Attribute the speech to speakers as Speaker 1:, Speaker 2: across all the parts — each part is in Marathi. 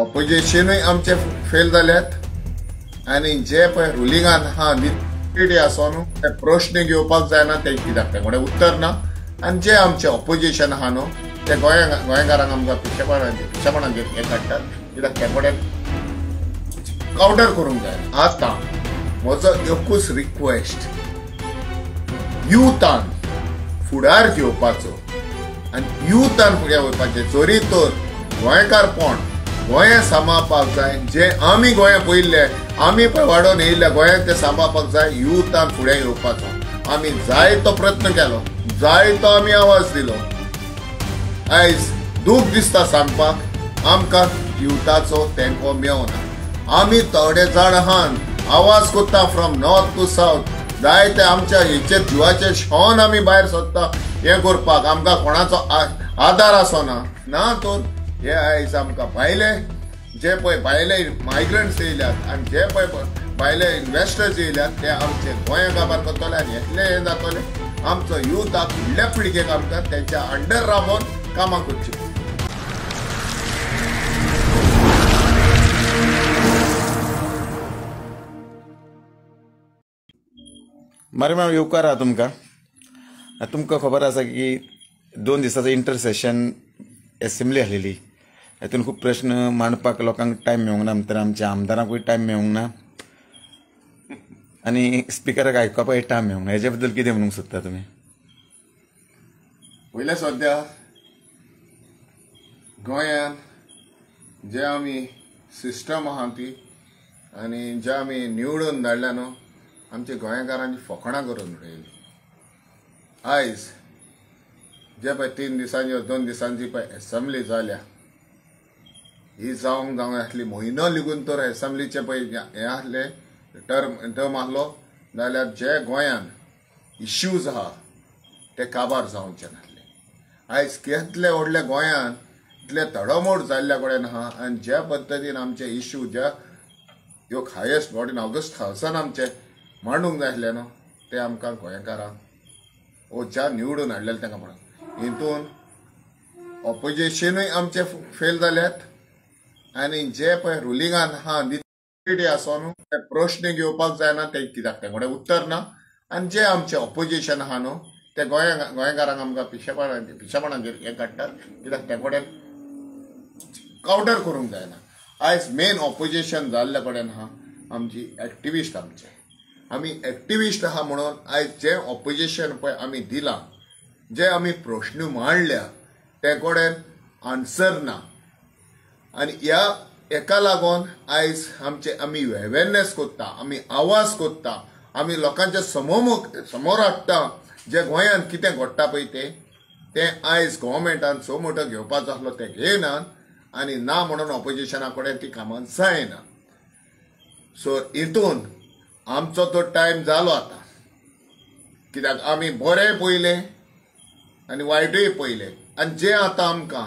Speaker 1: ऑपोजिशनूय आमचे फेल जाल्यात आणि जे पळय रुलिंगान हा निटी आसो न्हू ते प्रश्न घेवपाक जायना ते कित्याक ते कडेन उत्तर ना आणि जे आमचे ऑपोजिशन आहा न्हू ते गोंयकारांक आमकां पिशेपणाचेर हे काडटात कित्याक ते कडेन कावंटर करूंक जाय. आतां म्हजो एकूच रिक्वेस्ट युथान फुडार घेवपाचो आनी युथान फुडें वचपाचें. जरी तर गोंयकारपण गोंय सांबाळपाक जाय, जे आमी गोंया पयल्ले आमी पळय वाडोवन येयल्ले गोंयाक ते सांबाळपाक जाय. युथान फुडें येवपाचो. आमी जाय तो प्रयत्न केलो, जाय तो आमी आवाज दिलो. आयज दूख दिसता सांगपाक आमकां युथाचो तेंको मेळना. आमी थोडे जाण आहात आवाज कोत्ता फ्रॉम नॉर्थ टू सावथ. जाय ते आमच्या हेचेर जिवाचेर शेवन आमी भायर सरता हें करपाक. आमकां कोणाचो आदार आसना ना. तर हे आयज आमकां भायले जे पळय भायले मायग्रंट्स येयल्यात आनी जे पळय भायले इन्व्हेस्टर्स येयल्यात ते आमचे गोंया काबार करतले आनी हेतले हे जातले. आमचो यूथ हा फुडल्या पिळगेक आमकां तेंच्या अंडर राबोवन कामां करची.
Speaker 2: मारी मॅम येवकार आहा तुमकां खबर आसा की 2 दिसाचो इंटरसेशन एसेंब्ली आसलेली. हातून खूब प्रश्न मांडपाक लोकांक टायम मेळूंक ना. तर आमच्या आमदारांकूय टायम मेळूंक ना आनी स्पिकराक आयकपाकूय टायम मेळूंक ना. हेजे बद्दल कितें म्हणूंक सोदता तुमी?
Speaker 1: पयले सद्या गोंयान जे आमी सिस्टम आहा ती आनी जे आमी निवडून धाडल्या न्हू आमच्या गोंयकारांची फकाणां करून उडयली. आयज जे पळय 3 दिसांची 2 दिसांची पळय एसेंब्ली जाल्या ही जावंक आसली. म्हयनो लिगून तर एसेंब्लीचे पळय हे आसले टर्म आहलो जाल्यार जे गोंयान इश्यूज आहा ते काबार जावचे नासले. आयज कितले व्हडले गोंयान इतले तडमोड जाल्ल्या कडेन आहा आनी ज्या पद्दतीन आमचे इश्यू ज्या ह्यो हायेस्ट बॉडीन ऑगस्ट हावसान आमचे मांडूंक जाय आसले न्हू ते आमकां गोंयकारांक ओ ज्या निवडून हाडलेले तांकां म्हणून हितून ऑपोजिशनूय आमचे फेल जाल्यात आनी जे पळय रुलिंगान हा निटी आसो न्हू ते प्रश्न घेवपाक जायना ते कित्याक ते कडेन उत्तर ना आनी जे आमचे ऑपोजिशन आहा न्हू ते गोंयकारांक आमकां पिशेपणाचेर हे काडटात कित्याक ते कडेन कावंटर करूंक जायना. आयज मेन ऑपोजिशन जाल्ले कडेन आहा आमची एक्टिविस्ट आमी एक्टिविस्ट आहा म्हणून आयज जे ऑपोजिशन पळय आमी दिलां जे आमी प्रश्न मांडल्या ते कडेन आन्सर ना आनी ह्या एका लागून आयज आमी अवेरनेस कोत्ता, आमी आवाज कोत्ता, आमी लोकांच्या समोर हाडटा जे गोंयान कितें घडटा पळय ते आयज गव्हर्मेंटान सो मोठो घेवपाचो आसलो ते घेयनात आनी ना म्हणून ऑपोजिशना कडेन ती कामां जायना. सो हितून आमचो तो टायम जालो आतां कित्याक आमी बरें पयले आनी वायटूय पयले आनी जे आतां आमकां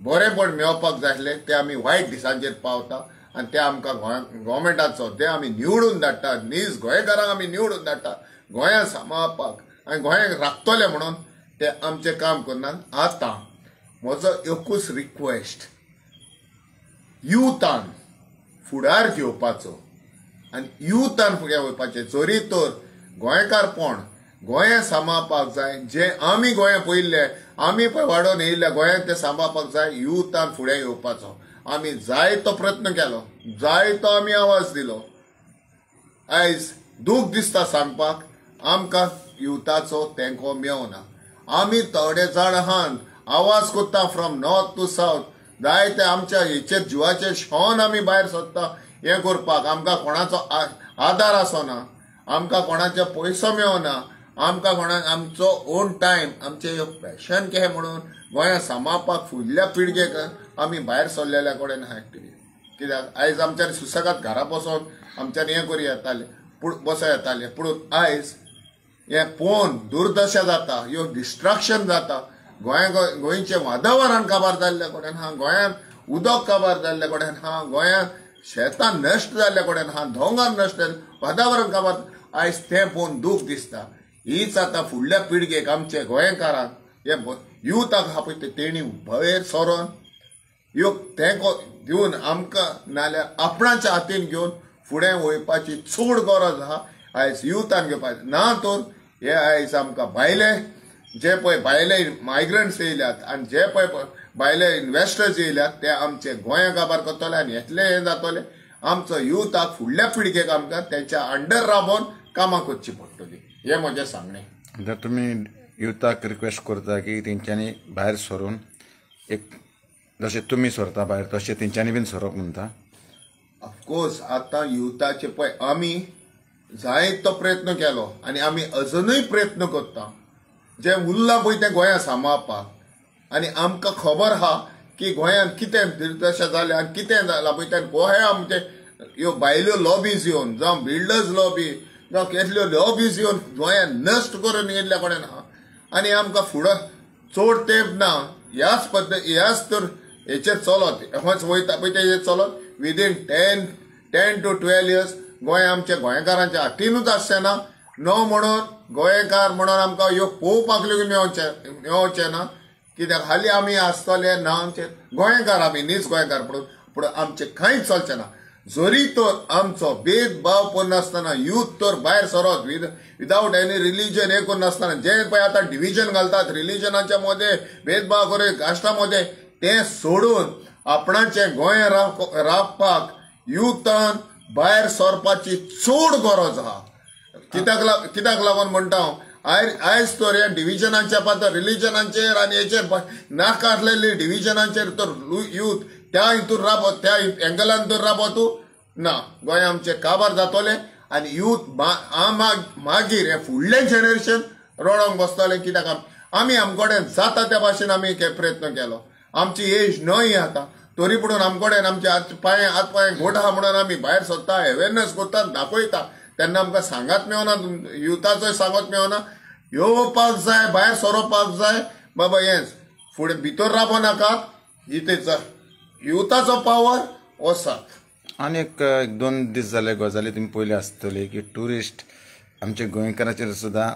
Speaker 1: बरेंपण मेळपाक जाय आसलें ते आमी वायट दिसांचेर पावता आनी ते आमकां गव्हर्मेंटाचो जे आमी निवडून धाडटा नीज गोंयकारांक आमी निवडून धाडटा गोंया सांबाळपाक आनी गोंयाक राखतले म्हणून ते आमचें काम करनात. आतां म्हजो एकूच रिक्वेस्ट युथान फुडार घेवपाचो आनी युथान फुडें वचपाचें. जरी तर गोंयकारपण गोंया सांबाळपाक जाय, जे आमी गोंया पयल्ले आमी पळय वाडोवन येयल्ले गोंयाक ते सांबाळपाक जाय. युथान फुडें येवपाचो. आमी जाय तो प्रयत्न केलो, जाय तो आमी आवाज दिलो. आयज दूख दिसता सांगपाक आमकां युथाचो तेंको मेळना. आमी थोडे जाण आहात आवाज कोत्ता फ्रॉम नॉर्थ टू सावथ. जाय ते आमच्या हेचेर जिवाचेर शेवन आमी भायर सरता हें करपाक. आमकां कोणाचो आदार आसना, आमकां कोणाचे पयसो मेळना, आमकां कोणाक आमचो ओन टायम आमचे पॅशन कशें म्हणून गोंया सांबाळपाक फुडल्या पिळगेक आमी भायर सरलेल्या कडेन आहा एक्टिव्ह. कित्याक आयज आमच्यानी सुसेगाद घरा बसोन आमच्यानी हें करूं येतालें बसो येतालें. पूण आयज हें पळोवन दुर्दशा जाता, ह्यो डिस्ट्रक्शन जाता. गोंयचें वातावरण काबार जाल्ल्या कडेन आहा, गोंयांत उदक काबार जाल्ल्या कडेन आहा, गोंयांत शेतां नश्ट जाल्ल्या कडेन आहा, दोंगर नश्ट जाल्ले वातावरण काबार. आयज तें पळोवन दूख दिसता. हीच आतां फुडल्या पिळगेक आमचे गोंयकारांक हे यूथाक आहा पळय तेणी भायर सरोन ह्यो तेंको दिवन आमकां नाल्यार आपणाच्या हातीन घेवन फुडें वयपाची चड गरज आहा आयज युथान घेवपाची ना तर हे आयज आमकां भायले जे पळय भायले मायग्रंट्स येयल्यात आनी जे पळय भायले इन्व्हेस्टर्स येयल्यात ते आमचे गोंया काबार करतले आनी येतले हे जातले आमचो युथाक फुडल्या पिळगेक आमकां तेंच्या अंडर राबोवन कामां करची पडटली हे म्हजें सांगणें
Speaker 2: जर तुमी युथाक रिक्वेस्ट करता की तेंच्यांनी भायर सरून एक जशें तुमी सरता भायर तशें तेंच्यांनी बीन सरप म्हणटा
Speaker 1: ऑफकोर्स आतां युथाचे पळय आमी जायतो प्रयत्न केलो आनी आमी अजुनूय प्रयत्न करता जे उरलां पळय तें गोंया सांबाळपाक आनी आमकां खबर आहा की गोंयांत कितें दुर्दशा जाल्या आनी कितें जालां पळय तें गोंया आमचे ह्यो भायल्यो लॉबीज येवन जावं बिल्डर्स लॉबी जावं कसल्यो लॉबीज येवन गोंयांत नश्ट करून गेल्ल्या कडेन आहा आनी आमकां फुडें चड तेंप ना ह्याच ह्याच तर हेचेर चलत होच वयता पळय तेचेर चलत विदीन 10 to 12 years गोंय आमच्या गोंयकारांच्या हातीनूच आसचें ना नो म्हणून गोंयकार म्हणून आमकां ह्यो पळोवपाक लेगीत मेळचें ना कित्याक हालीं आमी आसतले ना आमचे गोंयकार आमी नीज गोंयकार पूण आमचें कांयच चलचें ना जरी तर आमचो भेदभाव करनासतना यूथ तर भायर सरत विदाउट एनी रिलीजन हे करनासतना जे पळय आतां डिव्हिजन घालतात रिलीजनाच्या मध्ये भेदभाव करून कास्टा मध्ये ते सोडून आपणाचें गोंय राबपाक युथान भायर सरपाची चड गरज आहा कित्याक लागून म्हणटा हांव आयज तर ह्या डिव्हिजनाच्या पात्र रिलीजनाचेर आनी हेचेर नाकारलेली डिव्हिजनाचेर तर यूथ त्या हितून राबत त्या एंगलान तर राबतू ना गोंय आमचे काबार जातले आनी यूथ मागीर हे फुडलें जनरेशन रडोंक बसतलें कित्याक आमी आमकडेन जाता त्या भाशेन आमी प्रयत्न केलो आमची एज न्हय आतां तरी पूण आमकडेन आमचे हात पांय घोट आहा म्हणून आमी भायर सरता अवेरनेस करता दाखयता तेन्ना आमकां सांगात मेळना युथाचोय सांगत मेळना येवपाक जाय भायर सरोवपाक जाय बाबा हेंच फुडें भितर राबो नाकात इथेच युथाचो पावर वसात
Speaker 2: आनी एक 2 दीस जाले गजाली तुमी पयले आसतले की ट्युरिस्ट आमचे गोंयकारांचेर सुद्दां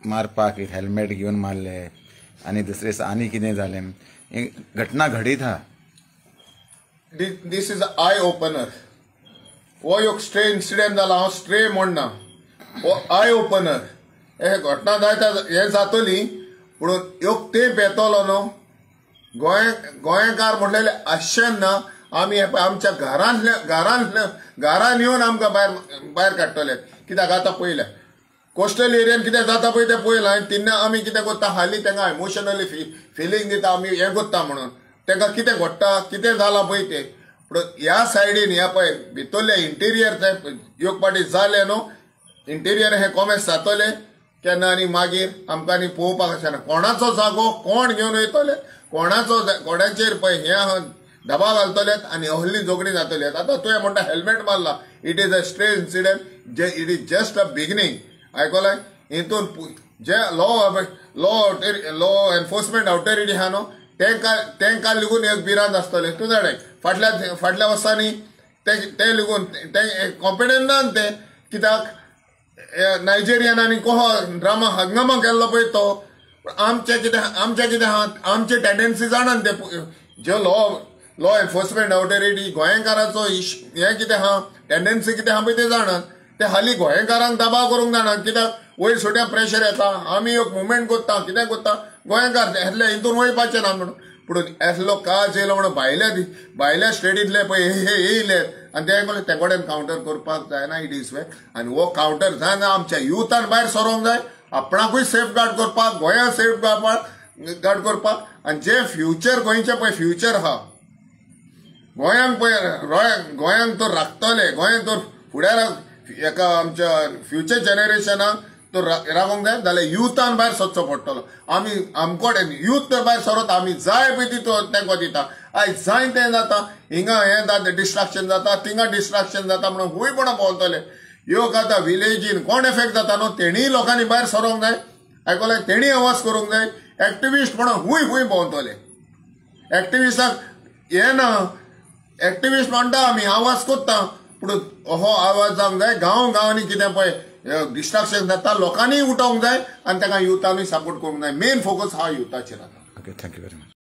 Speaker 2: मारपाक हेल्मेट घेवन मारले आनी दुसरे दीस आनी कितें जालें घटना घडीत आहा
Speaker 1: दीस इज आय ओपनर हो एक स्ट्रे इन्सिडेंट जाला हांव स्ट्रे म्हणना हो आय ओपनर हे घटना जायता हे जातली पूण एक तेंप येतलो न्हू गोंयकार म्हणलेले आसचें ना आमी आमच्या घरान येवन आमकां भायर काडटले कित्याक आतां पयलें कोस्टल एरियान कितें जाता पळय तें पळयलां आनी तेन्ना आमी कितें करता हालीं तांकां इमोशनली फिलींग दिता आमी हें करता म्हणून तांकां कितें घडटा कितें जालां पळय तें पूण ह्या सायडीन ह्या पळय भितरले इंटिरियर ते एक पाटी जाले न्हू इंटिरियर हे कॉमेस जातले केन्ना आनी मागीर आमकां आनी पळोवपाक आसना कोणाचो जागो कोण घेवन वयतले कोणाचेर पळय हे दबाव घालतलेत आनी अहली झगडी जातली आतां तुवें म्हणटा हेल्मेट मारला it is a stray incident it is just a beginning आयकलाय हितून जे लॉ एनफोर्समेंट ऑथॉरिटी आहा न्हू तेंकां लेगून एक भिरांत आसतलें तूं जाणाय फाटल्या वर्सांनी ते लेगून ते कॉम्पिटंट ना ते कित्याक नायजेरियनांनी कहो ड्रामा हंगामा केल्लो पळय तो आमचे कितें आहा आमचे टेंडन्सी जाणात ते जे लॉ एनफोर्समेंट ऑथॉरिटी गोंयकाराचो हें कितें आहा टेंडन्सी कितें आहा पळय ते जाणात ते हालीं गोंयकारांक दबाव करूंक जाणा कित्याक वयर सोट्या प्रेशर येता आमी एक मुवमेंट करता कितें करता गोंयकार हेतले हितून वयपाचें ना म्हणून पूण असलो काज येयलो म्हणून भायल्या स्टेटींतले पळय हे येयले आनी ते कडेन कावंटर करपाक जायना इट इज वे आनी हो कावंटर जायना आमच्या युथान भायर सरोंक जाय आपणाकूय सेफ गार्ड करपाक गोंया सेफ गार्ड करपाक आनी जे फ्युचर गोंयचें पळय फ्युचर आहा गोंयांक पळय गोंयांक तर राखतले गोंय तर फुडें एका आमच्या फ्युचर जनरेशनाक तो रावंक जाय जाल्यार युथान भायर सरचो पडटलो आमी आमकोडेन युथ तर भायर सरत आमी जाय पळय ती तेंको दिता आयज जाय तें जाता हिंगा हें जाता डिस्ट्रॅक्शन जाता थिंगा डिस्ट्रॅक्शन जाता म्हणून खूंय कोण भोंवतले ह्यो आतां विलेजीन कोण एफेक्ट जाता न्हू तेणीय लोकांनी भायर सरोंक जाय आयकलां तेणीय आवाज करूंक जाय एक्टिविस्ट म्हणून खूंय भोंवतले एक्टिविस्टाक हें ना एक्टिविस्ट म्हणटा आमी आवाज करता पूण हो आवाज जावंक जाय गांवांनी कितें पळय डिस्ट्रॅक्शन जाता लोकांनी उठोवंक जाय आनी ताका युथानूय सपोर्ट करूंक जाय मेन फोकस हा युथाचेर आतां
Speaker 2: ओके थँक्यू व्हेरी मच